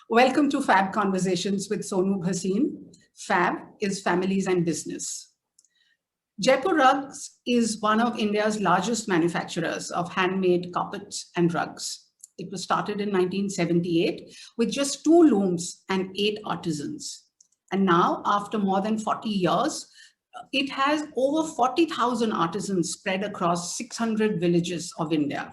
Welcome to Fab Conversations with Sonu Bhasin. Fab is families and business. Jaipur Rugs is one of India's largest manufacturers of handmade carpets and rugs. It was started in 1978 with just two looms and eight artisans. And now, after more than 40 years, it has over 40,000 artisans spread across 600 villages of India.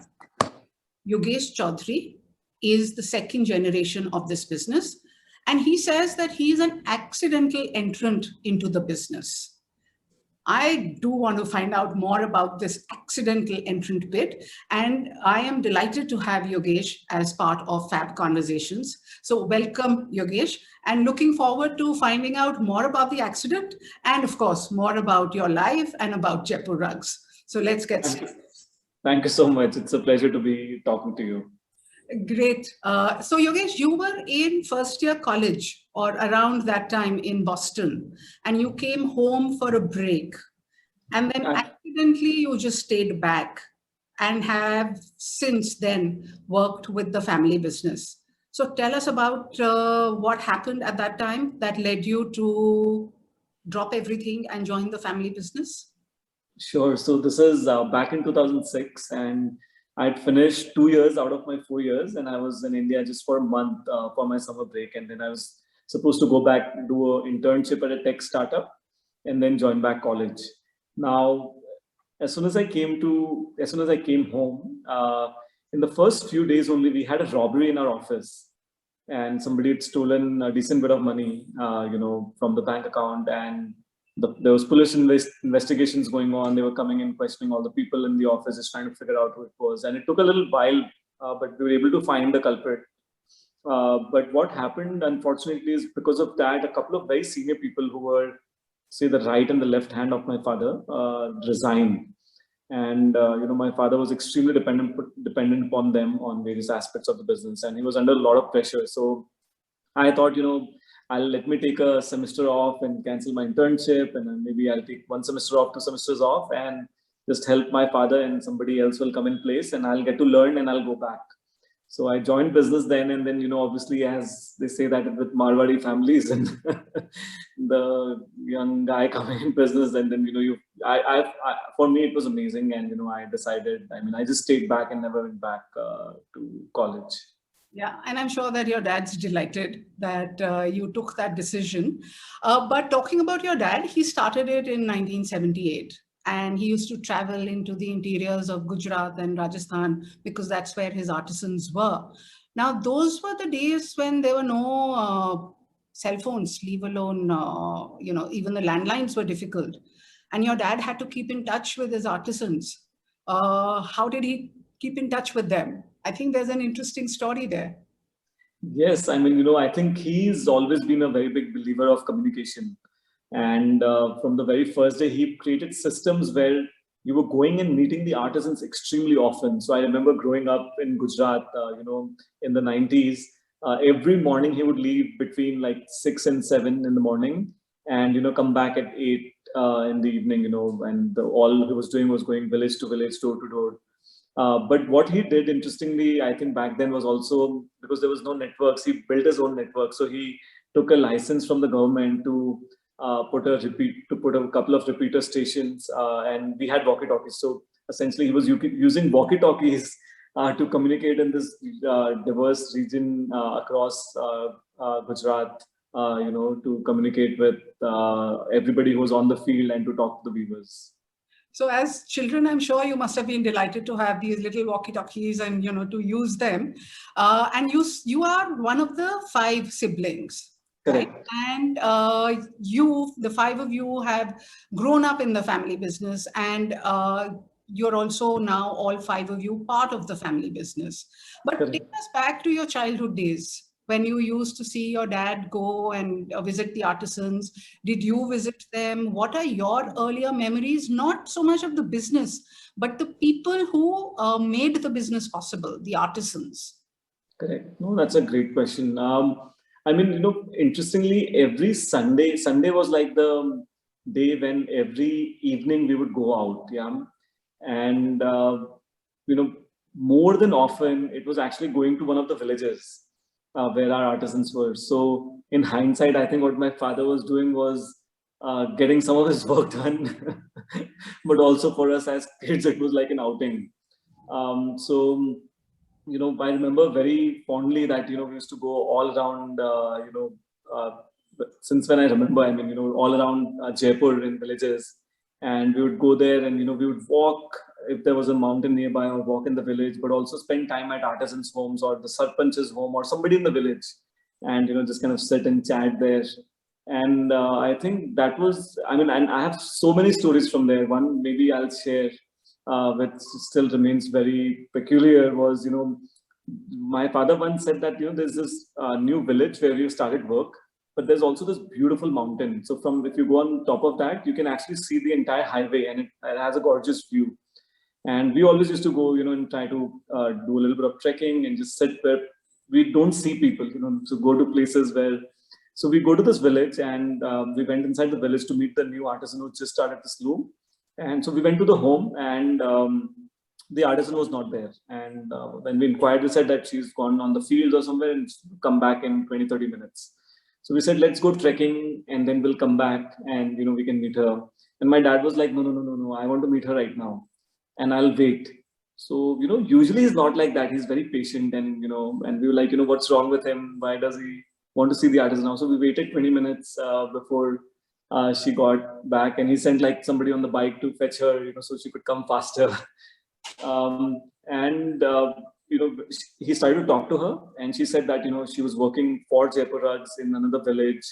Yogesh Chaudhary is the second generation of this business. And he says that he is an accidental entrant into the business. I do want to find out more about this accidental entrant bit. And I am delighted to have Yogesh as part of Fab Conversations. So welcome, Yogesh, and looking forward to finding out more about the accident and, of course, more about your life and about Jaipur Rugs. So let's get started. Thank you so much. It's a pleasure to be talking to you. Great. So Yogesh, you were in first year college or around that time in Boston, and you came home for a break. And then accidentally you just stayed back and have since then worked with the family business. So tell us about what happened at that time that led you to drop everything and join the family business. Sure. So this is back in 2006, and I'd finished 2 years out of my 4 years, and I was in India just for a month for my summer break. And then I was supposed to go back and do an internship at a tech startup and then join back college. Now, as soon as I came home, in the first few days only, we had a robbery in our office, and somebody had stolen a decent bit of money, from the bank account, and there was police investigations going on. They were coming in, questioning all the people in the office, just trying to figure out who it was. And it took a little while, but we were able to find the culprit. But what happened, unfortunately, is because of that, a couple of very senior people who were, say, the right and the left hand of my father, resigned. And my father was extremely dependent upon them on various aspects of the business, and he was under a lot of pressure. So I thought, I'll let me take a semester off and cancel my internship, and then maybe I'll take 1 semester off, 2 semesters off, and just help my father, and somebody else will come in place, and I'll get to learn, and I'll go back. So I joined business then, and then, obviously, as they say that with Marwadi families and the young guy coming in business, and then, for me, it was amazing. And, I decided, I just stayed back and never went back to college. Yeah, and I'm sure that your dad's delighted that you took that decision. But talking about your dad, he started it in 1978. And he used to travel into the interiors of Gujarat and Rajasthan because that's where his artisans were. Now, those were the days when there were no cell phones, leave alone, even the landlines were difficult. And your dad had to keep in touch with his artisans. How did he keep in touch with them? I think there's an interesting story there. Yes, I think he's always been a very big believer of communication. And from the very first day, he created systems where you were going and meeting the artisans extremely often. So I remember growing up in Gujarat, in the 90s, every morning he would leave between like 6 and 7 in the morning, and, come back at 8 in the evening, and all he was doing was going village to village, door to door. But what he did, interestingly, I think back then was also because there was no networks, he built his own network. So he took a license from the government to put a couple of repeater stations, and we had walkie-talkies. So essentially, he was using walkie-talkies to communicate in this diverse region across Gujarat. To communicate with everybody who was on the field and to talk to the weavers. So as children, I'm sure you must have been delighted to have these little walkie-talkies and, to use them. And you are one of the 5 siblings. Correct. Right? And the 5 of you have grown up in the family business, and you're also now, all 5 of you, part of the family business. But Correct. take us back to your childhood days when you used to see your dad go and visit the artisans. Did you visit them? What are your earlier memories? Not so much of the business, but the people who made the business possible, the artisans. Correct. No, that's a great question. Interestingly, every Sunday was like the day when every evening we would go out. Yeah. And, more than often, it was actually going to one of the villages. where our artisans were. So in hindsight, I think what my father was doing was getting some of his work done, but also for us as kids, it was like an outing. So I remember very fondly that we used to go all around. Since when I remember, I mean, all around Jaipur in villages, and we would go there, and we would walk if there was a mountain nearby, or walk in the village, but also spend time at artisans' homes or the sarpanch's home or somebody in the village, and just kind of sit and chat there. And I think that was, I mean, and I have so many stories from there. One maybe I'll share, which still remains very peculiar, was my father once said that there's this new village where we started work, but there's also this beautiful mountain. So from, if you go on top of that, you can actually see the entire highway, and it has a gorgeous view. And we always used to go, and try to do a little bit of trekking and just sit where we don't see people, to go to places where. So we go to this village, and we went inside the village to meet the new artisan who just started this loom. And so we went to the home, and the artisan was not there. And when we inquired, they said that she's gone on the field or somewhere and come back in 20-30 minutes. So we said, let's go trekking, and then we'll come back, and we can meet her. And my dad was like, no, I want to meet her right now, and I'll wait. So usually he's not like that. He's very patient, and and we were like, what's wrong with him? Why does he want to see the artist now? So we waited 20 minutes before she got back, and he sent like somebody on the bike to fetch her, so she could come faster. And he started to talk to her, and she said that she was working for Jaipur Rugs in another village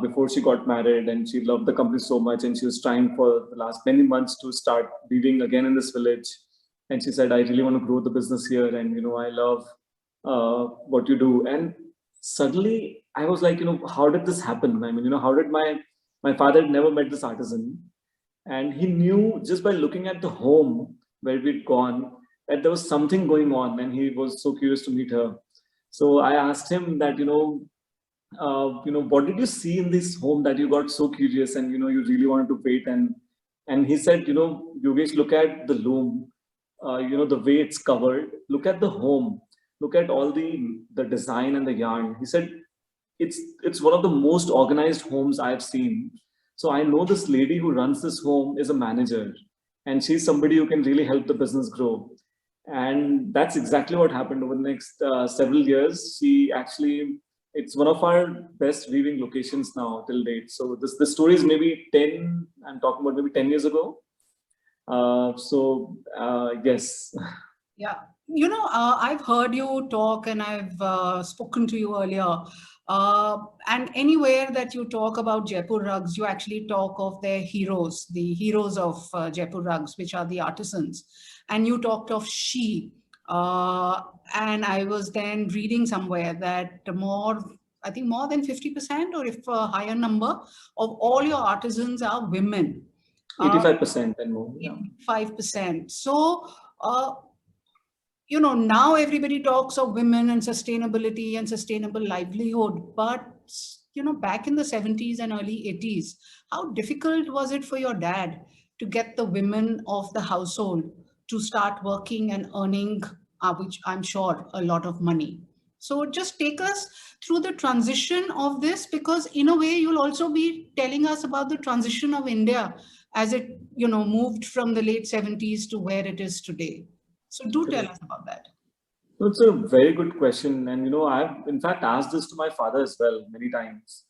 before she got married, and she loved the company so much, and she was trying for the last many months to start weaving again in this village. And she said, I really want to grow the business here, and I love what you do. And suddenly I was like, how did this happen? I mean, how did my father had never met this artisan, and he knew just by looking at the home where we'd gone that there was something going on, and he was so curious to meet her. So I asked him that, what did you see in this home that you got so curious, and you really wanted to wait? And he said, Yogesh, look at the loom, the way it's covered. Look at the home. Look at all the design and the yarn. He said, it's one of the most organized homes I've seen. So I know this lady who runs this home is a manager, and she's somebody who can really help the business grow. And that's exactly what happened over the next several years. It's one of our best weaving locations now till date. So this story is maybe 10, I'm talking about maybe 10 years ago. Yes. Yeah. I've heard you talk, and I've spoken to you earlier. And anywhere that you talk about Jaipur Rugs, you actually talk of their heroes, the heroes of Jaipur Rugs, which are the artisans. And you talked of she. And I was then reading somewhere that I think more than 50%, or if a higher number, of all your artisans are women. 85% and more. Yeah. 5%. So, now everybody talks of women and sustainability and sustainable livelihood. But, back in the 70s and early 80s, how difficult was it for your dad to get the women of the household to start working and earning, which I'm sure, a lot of money? So just take us through the transition of this, because in a way you'll also be telling us about the transition of India as it, moved from the late 70s to where it is today. So do tell us about that. It's a very good question. And, I've in fact asked this to my father as well many times.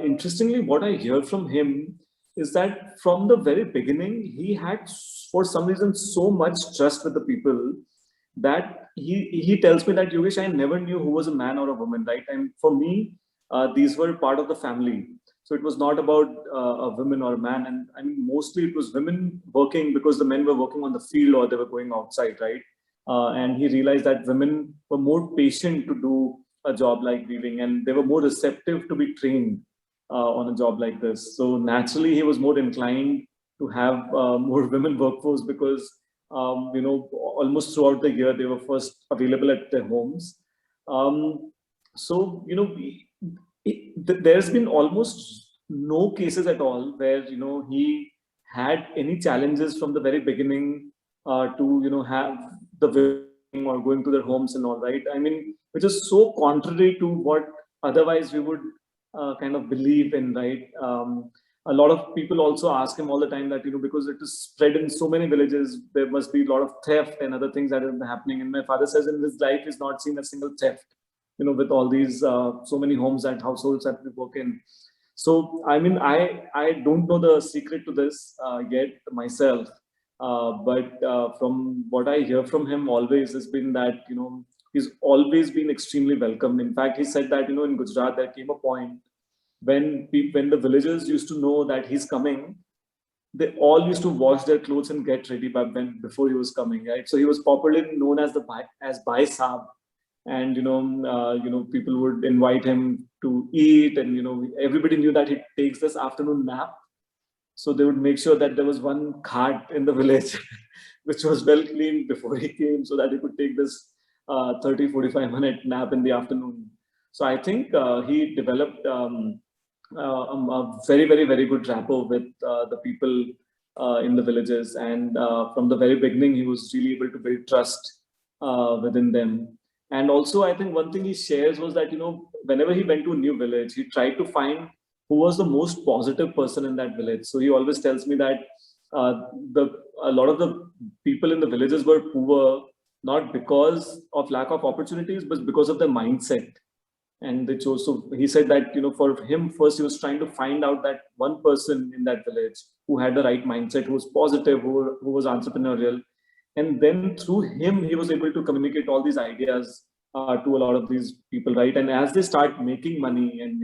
Interestingly, what I hear from him is that from the very beginning, he had, for some reason, so much trust with the people that he tells me that, Yogesh, I never knew who was a man or a woman, right? And for me, these were part of the family. So it was not about a woman or a man. And I mean, mostly it was women working because the men were working on the field or they were going outside, right? And he realized that women were more patient to do a job like weaving, and they were more receptive to be trained on a job like this. So naturally, he was more inclined to have more women workforce because, almost throughout the year, they were first available at their homes. There's been almost no cases at all where, he had any challenges from the very beginning to, have the or going to their homes and all, right? I mean, which is so contrary to what otherwise we would kind of believe in, right? A lot of people also ask him all the time that, because it is spread in so many villages, there must be a lot of theft and other things that are happening. And my father says in his life, he's not seen a single theft, with all these so many homes and households that we work in. So, I mean, I don't know the secret to this yet myself. But from what I hear from him always has been that, he's always been extremely welcomed. In fact, he said that, in Gujarat, there came a point when the villagers used to know that he's coming, they all used to wash their clothes and get ready before he was coming, right? So he was popularly known as as Bhai Saab, and people would invite him to eat, and everybody knew that he takes this afternoon nap. So they would make sure that there was one cart in the village, which was well cleaned before he came, so that he could take this 30-45 minute nap in the afternoon. So I think he developed a very, very, very good rapport with the people in the villages. And from the very beginning, he was really able to build trust within them. And also, I think one thing he shares was that, whenever he went to a new village, he tried to find who was the most positive person in that village. So he always tells me that a lot of the people in the villages were poor, not because of lack of opportunities, but because of their mindset. And they chose. So he said that, for him, first he was trying to find out that one person in that village who had the right mindset, who was positive, who was entrepreneurial. And then through him, he was able to communicate all these ideas to a lot of these people, right? And as they start making money, and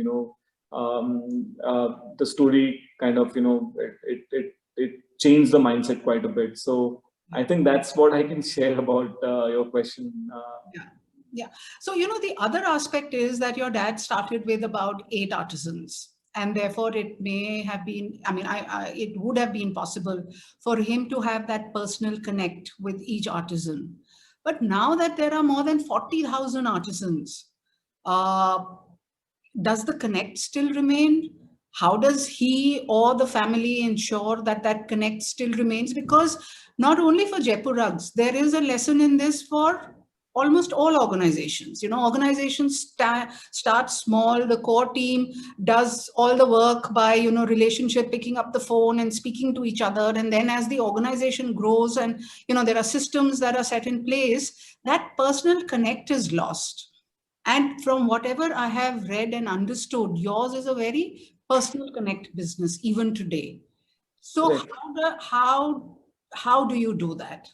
the story kind of, it changed the mindset quite a bit. So I think that's what I can share about your question. Yeah. Yeah. So, the other aspect is that your dad started with about 8 artisans. And therefore, it may have been, it would have been possible for him to have that personal connect with each artisan. But now that there are more than 40,000 artisans, uh, does the connect still remain? How does he or the family ensure that that connect still remains? Because not only for Jaipur Rugs, there is a lesson in this for almost all organizations. Organizations start small. The core team does all the work by, relationship, picking up the phone and speaking to each other. And then as the organization grows and, there are systems that are set in place, that personal connect is lost. And from whatever I have read and understood, yours is a very personal connect business even today. So Right. how do you do that?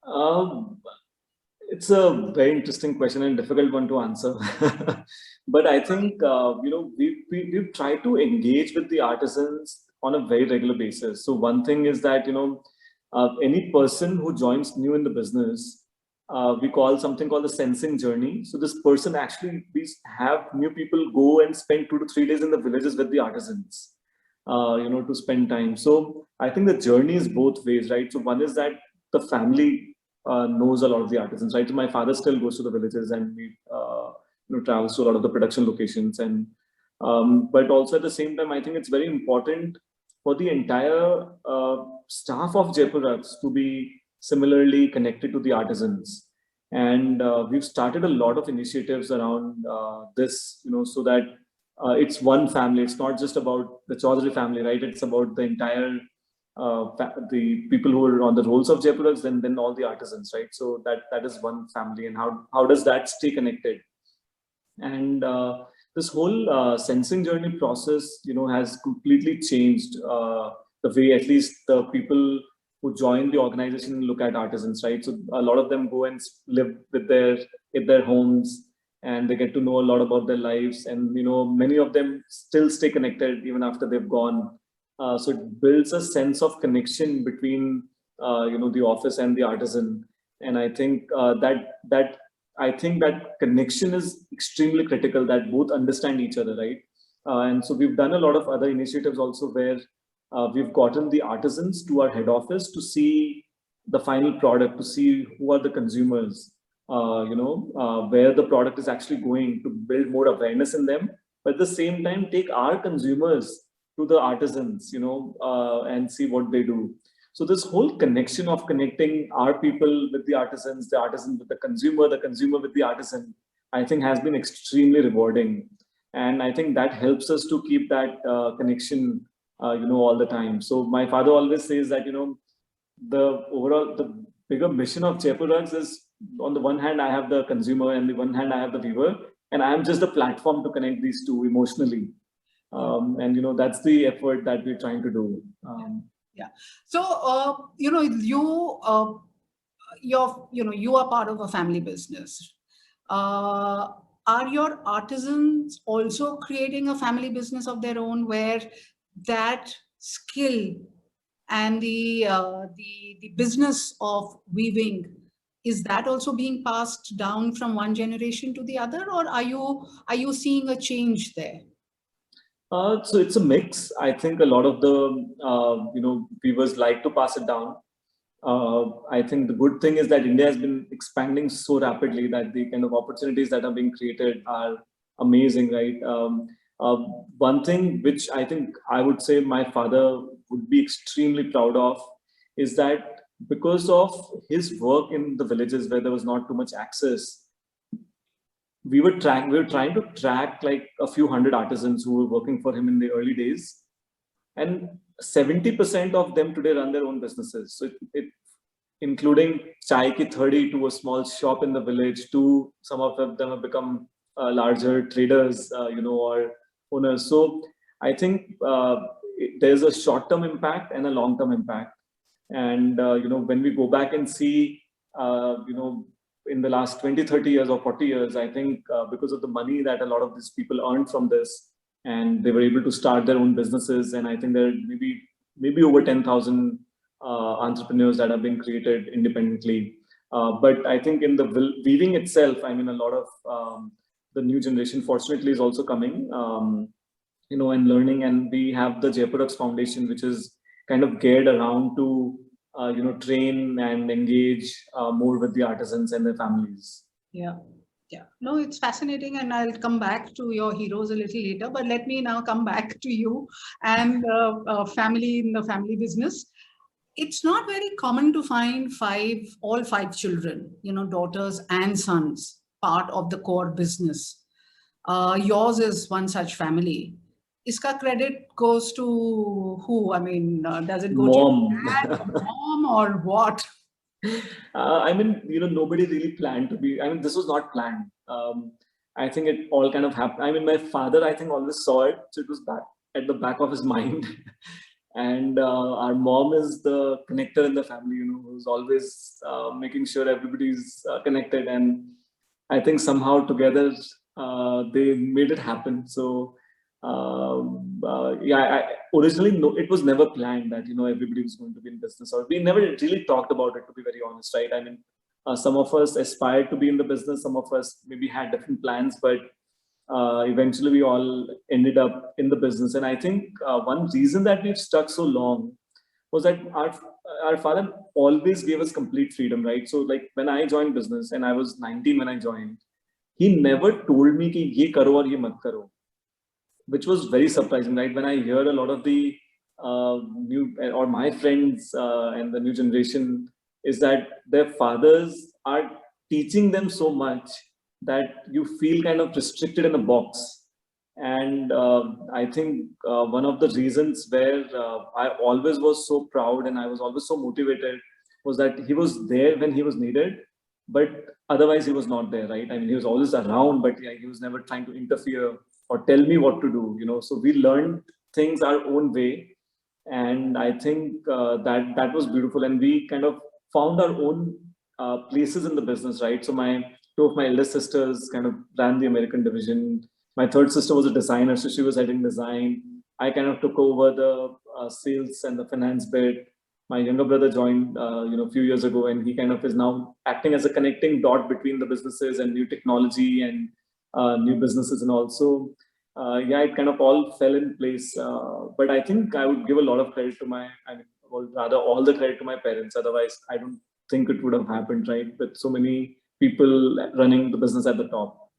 Um, it's a very interesting question and difficult one to answer. But I think, we've tried to engage with the artisans on a very regular basis. So one thing is that, any person who joins new in the business, we call something called the sensing journey. So this person actually, we have new people go and spend 2 to 3 days in the villages with the artisans, to spend time. So I think the journey is both ways, right? So one is that the family knows a lot of the artisans, right? So my father still goes to the villages, and we, travels to a lot of the production locations. And but also at the same time, I think it's very important for the entire staff of Jaipur Rugs to be similarly connected to the artisans. And we've started a lot of initiatives around this, so that it's one family. It's not just about the Chaudhary family, right? It's about the entire the people who are on the rolls of Jaipur Rugs, then all the artisans, right? So that is one family. And how does that stay connected? And this whole sensing journey process, has completely changed the way at least the people who join the organization look at artisans, right? So a lot of them go and live with their homes, and they get to know a lot about their lives. And many of them still stay connected even after they've gone. So it builds a sense of connection between the office and the artisan. And I think that connection is extremely critical, that both understand each other, right? And so we've done a lot of other initiatives also, where we've gotten the artisans to our head office to see the final product, to see who are the consumers, where the product is actually going, to build more awareness in them. But at the same time, take our consumers to the artisans, and see what they do. So this whole connection of connecting our people with the artisan with the consumer with the artisan, I think has been extremely rewarding. And I think that helps us to keep that connection, all the time. So my father always says that, the bigger mission of Jaipur Rugs is, on the one hand, I have the consumer, and the one hand, I have the viewer, and I am just the platform to connect these two emotionally. And that's the effort that we're trying to do. Yeah. So, you are part of a family business. Are your artisans also creating a family business of their own, where that skill and the business of weaving, is that also being passed down from one generation to the other, or are you seeing a change there? So it's a mix. I think a lot of the viewers like to pass it down. I think the good thing is that India has been expanding so rapidly that the kind of opportunities that are being created are amazing, right? Uh, One thing which I think I would say my father would be extremely proud of is that because of his work in the villages where there was not too much access, we were trying to track like a few hundred artisans who were working for him in the early days, and 70% of them today run their own businesses. So it including chai ki thirdi, to a small shop in the village, to some of them have become larger traders, or owners. So I think there's a short-term impact and a long-term impact. And when we go back and see, in the last 20, 30 years or 40 years, I think because of the money that a lot of these people earned from this, and they were able to start their own businesses. And I think there are maybe over 10,000 entrepreneurs that have been created independently. But I think in the weaving itself, I mean, a lot of the new generation, fortunately, is also coming, and learning. And we have the Jaipur Rugs Foundation, which is kind of geared around to, train and engage more with the artisans and their families. Yeah. Yeah. No, it's fascinating, and I'll come back to your heroes a little later. But let me now come back to you and family in the family business. It's not very common to find all five children, daughters and sons, part of the core business. Yours is one such family. Iska credit goes to who? I mean, does it go Mom. to dad, mom, or what? I mean, nobody really planned to be. I mean, this was not planned. I think it all kind of happened. I mean, my father, I think, always saw it, so it was back at the back of his mind. And our mom is the connector in the family, who's always making sure everybody's connected. And I think somehow together they made it happen. So originally, no, it was never planned that everybody was going to be in business, or we never really talked about it, to be very honest, right? I mean, some of us aspired to be in the business, some of us maybe had different plans, but eventually we all ended up in the business. And I think one reason that we've stuck so long was that our father always gave us complete freedom, right? So like when I joined business, and I was 19 when I joined, he never told me ki ye karo aur ye mat karo, which was very surprising, right? When I hear a lot of the new or my friends and the new generation, is that their fathers are teaching them so much that you feel kind of restricted in a box. And I think one of the reasons where I always was so proud and I was always so motivated was that he was there when he was needed, but otherwise he was not there, right? I mean, he was always around, but yeah, he was never trying to interfere or tell me what to do. So we learned things our own way. And I think that was beautiful. And we kind of found our own places in the business, right? So two of my eldest sisters kind of ran the American division. My third sister was a designer, so she was heading design. I kind of took over the sales and the finance bit. My younger brother joined, a few years ago, and he kind of is now acting as a connecting dot between the businesses and new technology and new businesses. And also, it kind of all fell in place. But I think I would give a lot of credit to or rather all the credit to my parents. Otherwise, I don't think it would have happened, right? With so many people running the business at the top.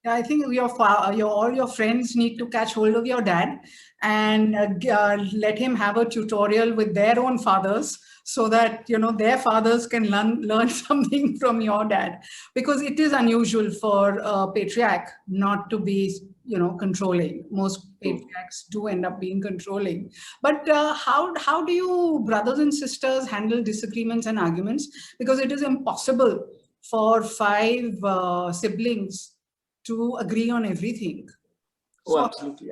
I think all your friends need to catch hold of your dad and let him have a tutorial with their own fathers, so that their fathers can learn something from your dad, because it is unusual for a patriarch not to be controlling. Most patriarchs do end up being controlling. But how do you brothers and sisters handle disagreements and arguments? Because it is impossible for five siblings to agree on everything. Oh, So absolutely.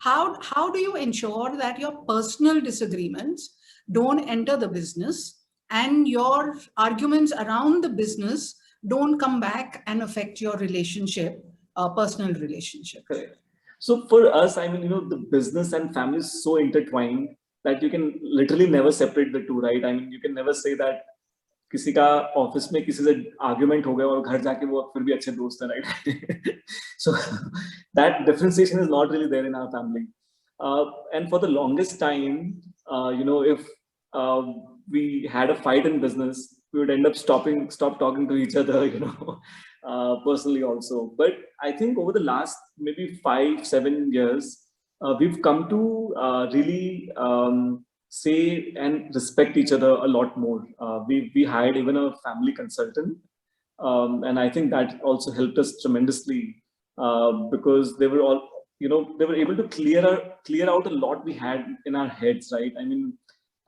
how do you ensure that your personal disagreements don't enter the business, and your arguments around the business don't come back and affect your relationship, personal relationship? Correct. So for us, I mean, the business and family is so intertwined that you can literally never separate the two, right? I mean, you can never say that किसी का office में किसी से argument हो गया और घर जाके वो फिर भी अच्छे दोस्त हैं, right? So that differentiation is not really there in our family. And for the longest time, if uh, we had a fight in business, we would end up stop talking to each other, personally also. But I think over the last maybe 5-7 years, we've come to really say and respect each other a lot more. We hired even a family consultant, and I think that also helped us tremendously, because they were all, they were able to clear out a lot we had in our heads, right? I mean,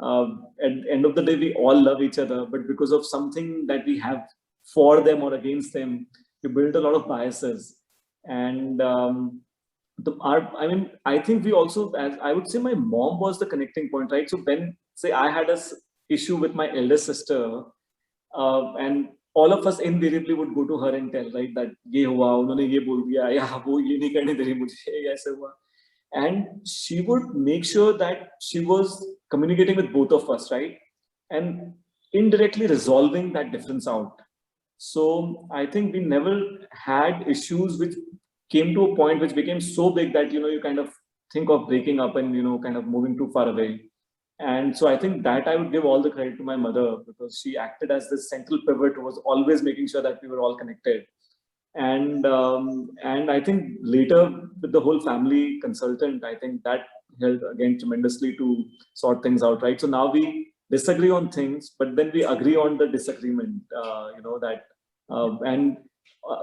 at the end of the day, we all love each other, but because of something that we have for them or against them, you build a lot of biases. And I think we also, as I would say, my mom was the connecting point, right? So when, say, I had issue with my elder sister, and all of us invariably would go to her and tell, right, that ये हुआ, उन्होंने ये बोल दिया, या वो ये नहीं करने दे रही मुझे, ऐसे हुआ. And she would make sure that she was communicating with both of us, right? And indirectly resolving that difference out. So I think we never had issues which came to a point which became so big that, you kind of think of breaking up and, kind of moving too far away. And so I think that I would give all the credit to my mother, because she acted as the central pivot who was always making sure that we were all connected. And I think later with the whole family consultant, I think that helped again tremendously to sort things out, right? So now we disagree on things, but then we agree on the disagreement, and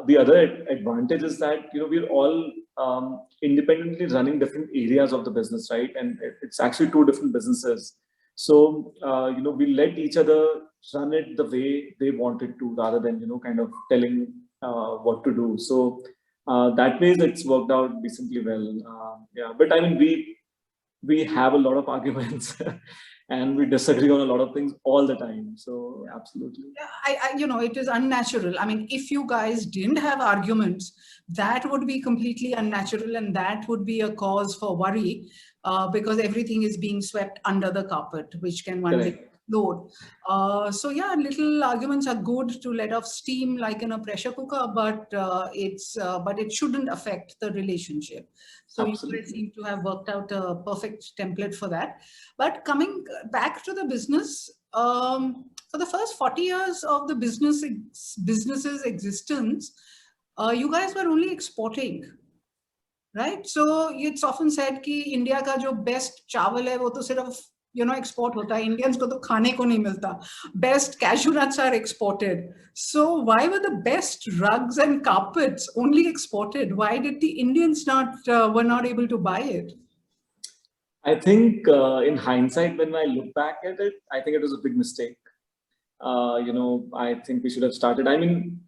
the other advantage is that, we're all independently running different areas of the business, right? And it's actually two different businesses. So, we let each other run it the way they wanted to, rather than, kind of telling what to do. So that way it's worked out decently well. Yeah, but I mean, we have a lot of arguments and we disagree on a lot of things all the time. So absolutely. It is unnatural. I mean, if you guys didn't have arguments, that would be completely unnatural, and that would be a cause for worry, because everything is being swept under the carpet, which can one day explode. So yeah, little arguments are good to let off steam like in a pressure cooker, but it shouldn't affect the relationship. So Absolutely. you guys seem to have worked out a perfect template for that. But coming back to the business, for the first 40 years of the business's existence, you guys were only exporting, right? So it's often said कि India का जो best चावल है वो तो सिर्फ export होता है. Indians को तो खाने को नहीं मिलता. Best cashew nuts are exported. So why were the best rugs and carpets only exported? Why did the Indians were not able to buy it? I think in hindsight, when I look back at it, I think it was a big mistake. I think we should have started. I mean,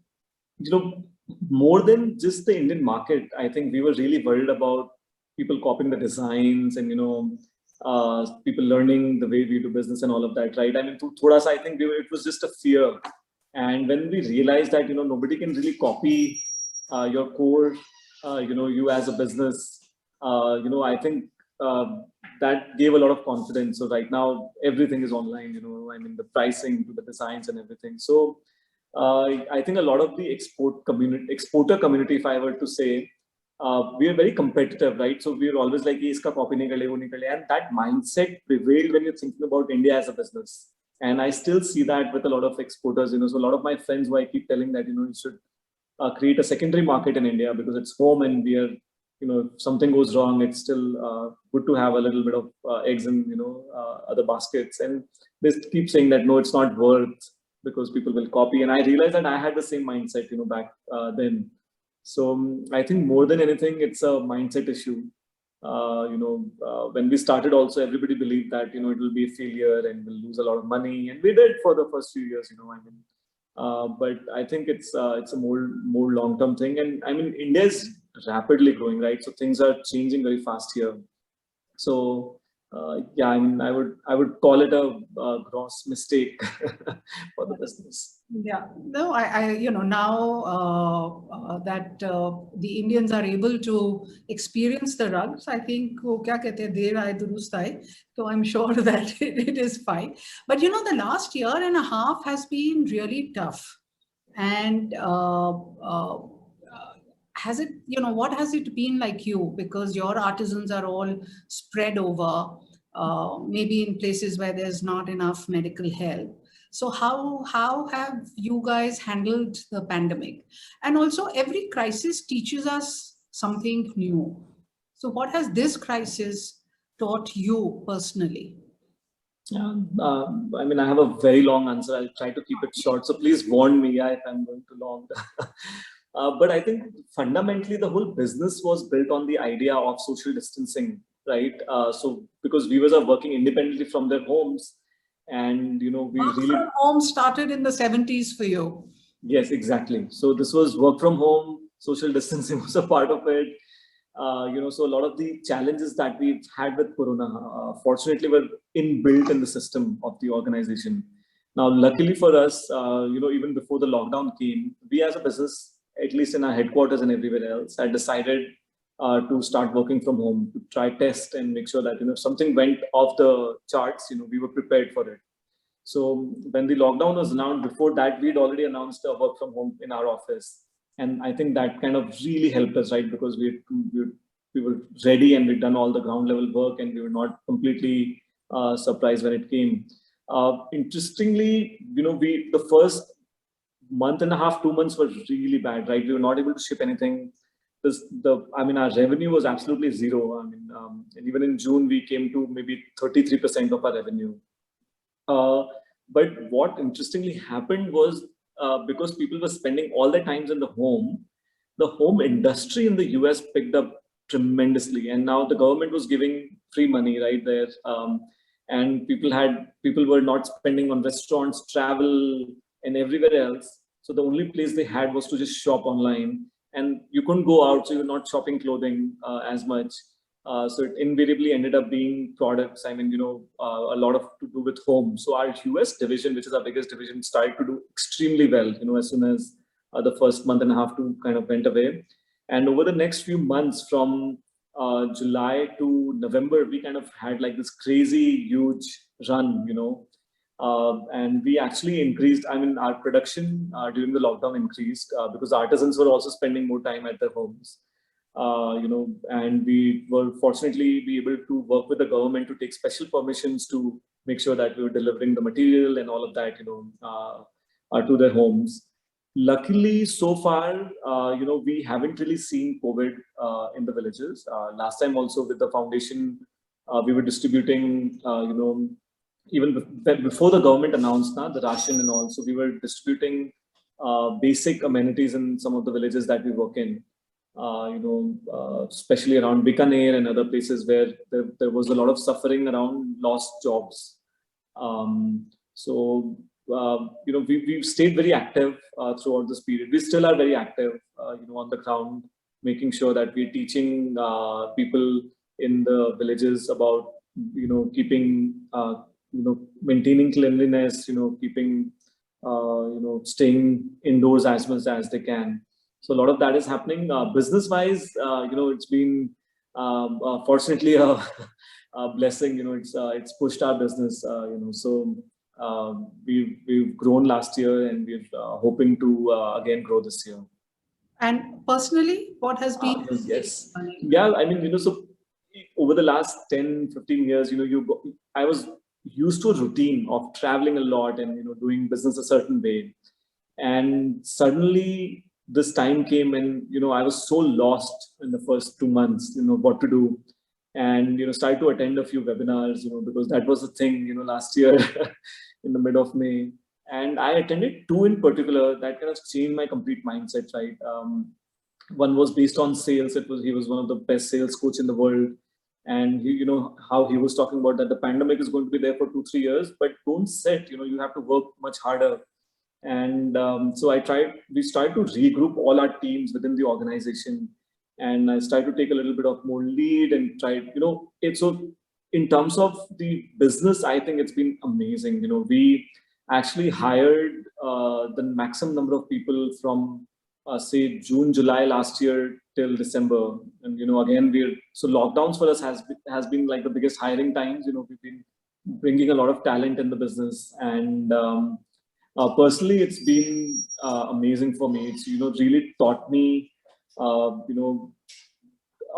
more than just the Indian market, I think we were really worried about people copying the designs and, people learning the way we do business and all of that, right? I mean, thoda sa, I think it was just a fear. And when we realized that, nobody can really copy your core, you as a business, I think that gave a lot of confidence. So right now, everything is online, I mean, the pricing to the designs and everything. So I think a lot of the exporter community, if I were to say, we are very competitive, right? So we are always like, iska copy nahi kar le, wo nahi kar le. And that mindset prevailed when you're thinking about India as a business. And I still see that with a lot of exporters, so a lot of my friends who I keep telling that, you should create a secondary market in India because it's home and we are, if something goes wrong, it's still good to have a little bit of eggs in, other baskets. And they keep saying that, no, it's not worth because people will copy. And I realized that I had the same mindset, back then. So I think more than anything, it's a mindset issue. When we started also, everybody believed that, it will be a failure and we'll lose a lot of money. And we did for the first few years, but I think it's a more long-term thing. And I mean, India is rapidly growing, right? So things are changing very fast here. So yeah, I mean, I would call it a gross mistake for the business. Yeah, no, now that the Indians are able to experience the rugs, I think wo kya kehte hain, der aaye durust aaye. So I'm sure that it is fine. But the last year and a half has been really tough. And has it, what has it been like you? Because your artisans are all spread over, maybe in places where there's not enough medical help. So how have you guys handled the pandemic? And also every crisis teaches us something new. So what has this crisis taught you personally? Yeah, I mean, I have a very long answer. I'll try to keep it short. So please warn me if I'm going too long. But I think fundamentally the whole business was built on the idea of social distancing, right? So because viewers are working independently from their homes, and we Work really from home started in the 70s for you. Yes, exactly. So this was work from home, social distancing was a part of it. So a lot of the challenges that we've had with Corona, fortunately, were inbuilt in the system of the organization. Now, luckily for us, even before the lockdown came, we as a business, at least in our headquarters and everywhere else, had decided to start working from home, to try test and make sure that, if something went off the charts, we were prepared for it. So when the lockdown was announced, before that, we'd already announced a work from home in our office. And I think that kind of really helped us, right? Because we were ready and we'd done all the ground level work and we were not completely surprised when it came. Interestingly, the first month and a half, 2 months were really bad, right? We were not able to ship anything. Our revenue was absolutely zero. And even in June, we came to maybe 33% of our revenue. But what interestingly happened was because people were spending all their times in the home industry in the US picked up tremendously. And now the government was giving free money right there. And people were not spending on restaurants, travel, and everywhere else. So the only place they had was to just shop online. And you couldn't go out, so you're not shopping clothing as much. So it invariably ended up being products. A lot of to do with home. So our US division, which is our biggest division, started to do extremely well, as soon as the first month and a half to kind of went away. And over the next few months from July to November, we kind of had like this crazy, huge run, and we actually increased, our production during the lockdown increased because artisans were also spending more time at their homes. And we were fortunately be able to work with the government to take special permissions to make sure that we were delivering the material and all of that, to their homes. Luckily, so far, we haven't really seen COVID in the villages. Last time also with the foundation, we were distributing, even before the government announced the ration and all. So we were distributing basic amenities in some of the villages that we work in. Especially around Bikaner and other places where there was a lot of suffering around lost jobs. We've stayed very active throughout this period. We still are very active, on the ground, making sure that we're teaching people in the villages about, keeping, maintaining cleanliness, keeping, staying indoors as much as they can. So a lot of that is happening. Business-wise, it's been fortunately a blessing. It's pushed our business. So we've grown last year, and we're hoping to again grow this year. And personally, what has been? Yes. Yeah, so over the last 10, 15 years, I was used to a routine of traveling a lot and doing business a certain way, and suddenly this time came when, I was so lost in the first 2 months, what to do. And, started to attend a few webinars, because that was the thing, last year in the mid of May. And I attended two in particular that kind of changed my complete mindset, right? One was based on sales. He was one of the best sales coach in the world. And how he was talking about that the pandemic is going to be there for 2-3 years, but don't sit, you have to work much harder. And so we started to regroup all our teams within the organization. And I started to take a little bit of more lead and tried, so in terms of the business, I think it's been amazing. We actually hired the maximum number of people from say June, July last year till December. And, again, so lockdowns for us has been like the biggest hiring times. We've been bringing a lot of talent in the business. And personally, it's been amazing for me. It's, really taught me,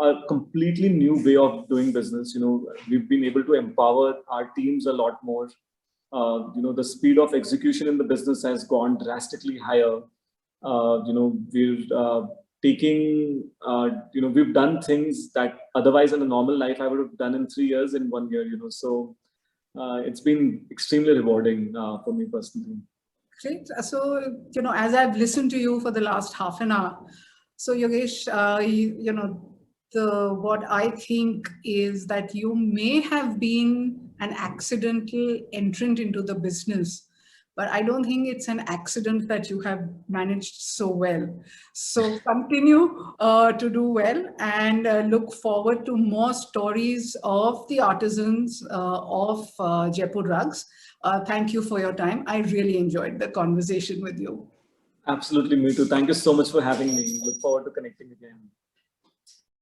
a completely new way of doing business. We've been able to empower our teams a lot more. The speed of execution in the business has gone drastically higher. We're taking, we've done things that otherwise in a normal life I would have done in 3 years in 1 year, so it's been extremely rewarding for me personally. Great. So, as I've listened to you for the last half an hour, so Yogesh, what I think is that you may have been an accidental entrant into the business, but I don't think it's an accident that you have managed so well. So continue to do well, and look forward to more stories of the artisans of Jaipur Rugs. Thank you for your time. I really enjoyed the conversation with you. Absolutely, me too. Thank you so much for having me. Look forward to connecting again.